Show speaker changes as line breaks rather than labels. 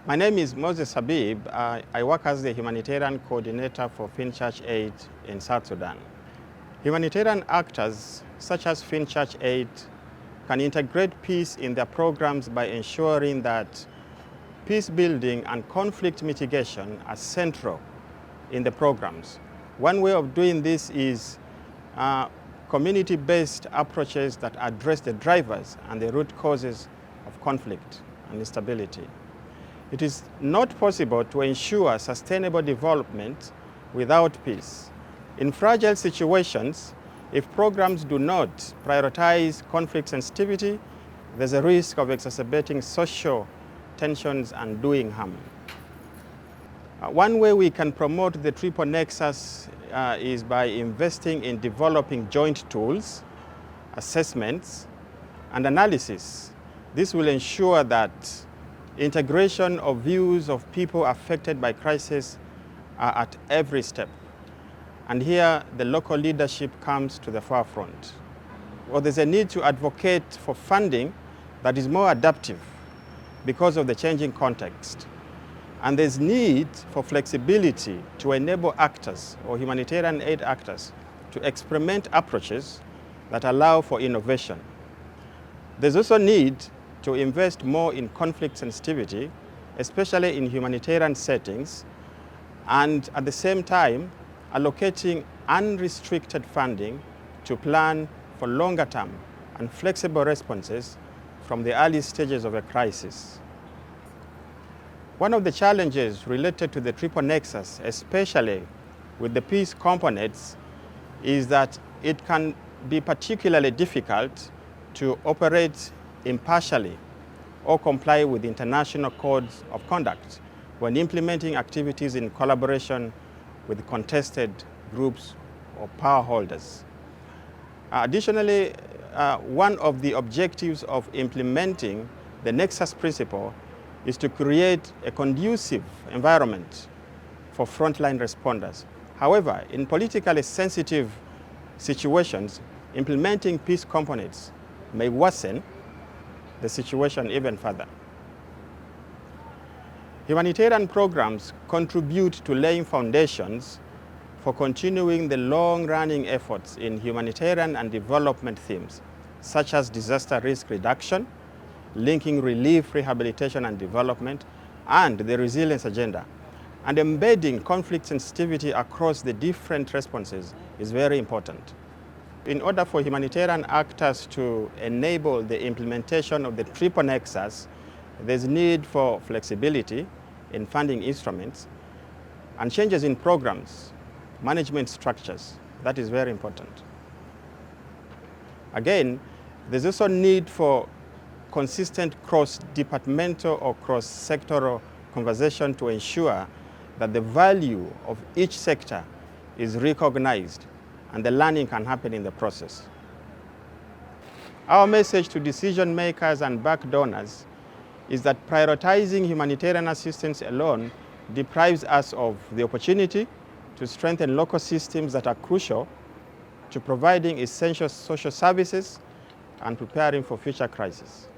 My name is Moses Habib. I work as the Humanitarian Coordinator for Finchurch Aid in South Sudan. Humanitarian actors such as Finchurch Aid can integrate peace in their programs by ensuring that peace building and conflict mitigation are central in the programs. One way of doing this is community-based approaches that address the drivers and the root causes of conflict and instability. It is not possible to ensure sustainable development without peace. In fragile situations, if programs do not prioritize conflict sensitivity, there's a risk of exacerbating social tensions and doing harm. One way we can promote the Triple Nexus is by investing in developing joint tools, assessments, and analysis. This will ensure that integration of views of people affected by crisis are at every step. And here, the local leadership comes to the forefront. Well, there's a need to advocate for funding that is more adaptive because of the changing context. And there's need for flexibility to enable actors or humanitarian aid actors to experiment approaches that allow for innovation. There's also need to invest more in conflict sensitivity, especially in humanitarian settings, and at the same time, allocating unrestricted funding to plan for longer term and flexible responses from the early stages of a crisis. One of the challenges related to the Triple Nexus, especially with the peace components, is that it can be particularly difficult to operate impartially or comply with international codes of conduct when implementing activities in collaboration with contested groups or power holders. Additionally, one of the objectives of implementing the Nexus principle is to create a conducive environment for frontline responders. However, in politically sensitive situations, implementing peace components may worsen the situation even further. Humanitarian programs contribute to laying foundations for continuing the long-running efforts in humanitarian and development themes, such as disaster risk reduction, linking relief, rehabilitation, and development, and the resilience agenda. And embedding conflict sensitivity across the different responses is very important. In order for humanitarian actors to enable the implementation of the Triple Nexus, there's need for flexibility in funding instruments and changes in programs, management structures. That is very important. Again, there's also need for consistent cross-departmental or cross-sectoral conversation to ensure that the value of each sector is recognized and the learning can happen in the process. Our message to decision makers and back donors is that prioritizing humanitarian assistance alone deprives us of the opportunity to strengthen local systems that are crucial to providing essential social services and preparing for future crises.